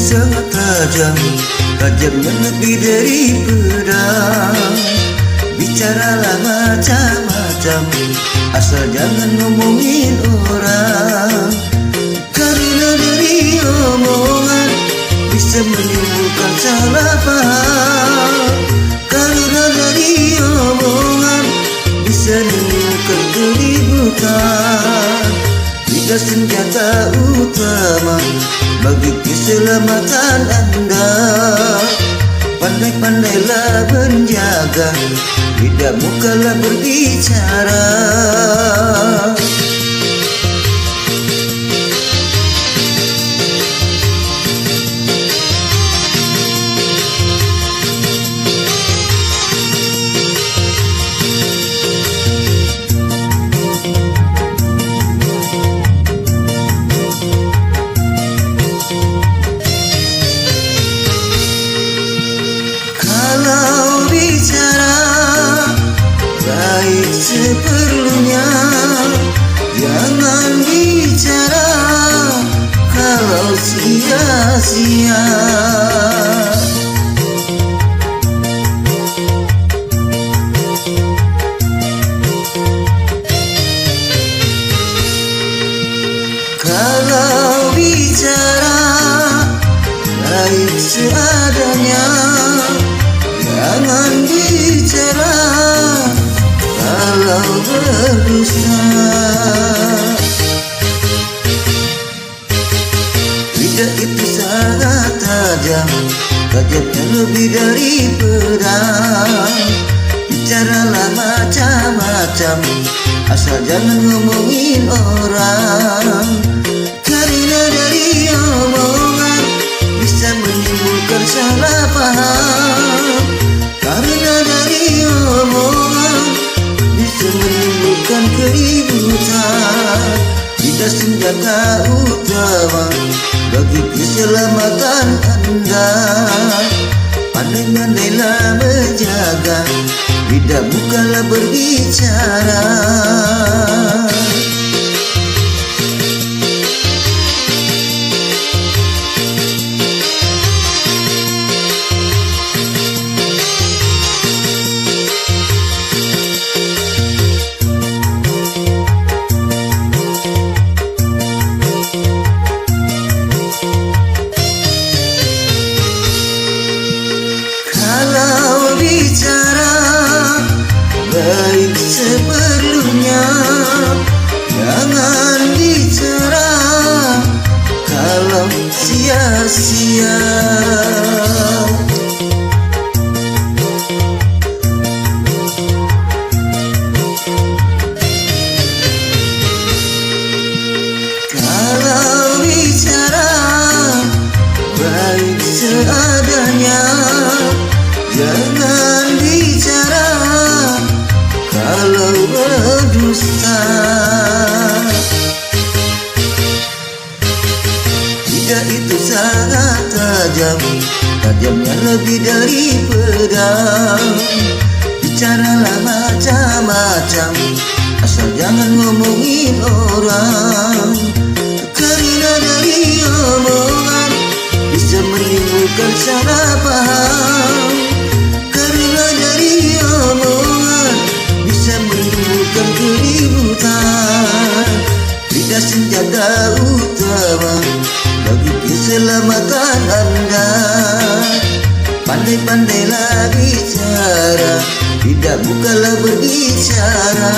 sangat tajam, tajamnya lebih dari pedang. Bicaralah macam-macam, asal jangan ngomongin orang. Karena dari omongan bisa menimbulkan salah paham. Karena dari omongan bisa menimbulkan keributan. Lidah senjata utama bagi keselamatan Anda. Pandai-pandailah menjaga, lidahmu kala berbicara. Kalau bicara baik seperlunya, jangan bicara kalau sia-sia. Kalau bicara baik seadanya, jangan bicara kalau berdusta. Lidah itu sangat tajam, tajamnya lebih dari pedang. Bicaralah macam-macam, asal jangan ngomongin orang. Karena dari omongan bisa menimbulkan salah paham. Karena dari omongan bisa menimbulkan keributan. Lidah senjata utama bagi keselamatan Anda. Pandai-pandailah menjaga, lidahmu kala berbicara. Kalau bicara baik seperlunya, jangan bicara kalau sia-sia. Kalau bicara baik seadanya, jangan bicara kalau berdusta. Lidah itu sangat tajam, tajamnya lebih dari pedang. Bicaralah macam-macam, asal jangan ngomongin orang. Karena dari omongan bisa menimbulkan salah paham. Karena dari omongan bisa menimbulkan keributan. Lidah senjata utama bagi keselamatan Anda. Pandai-pandailah bicara, lidahmu kala berbicara.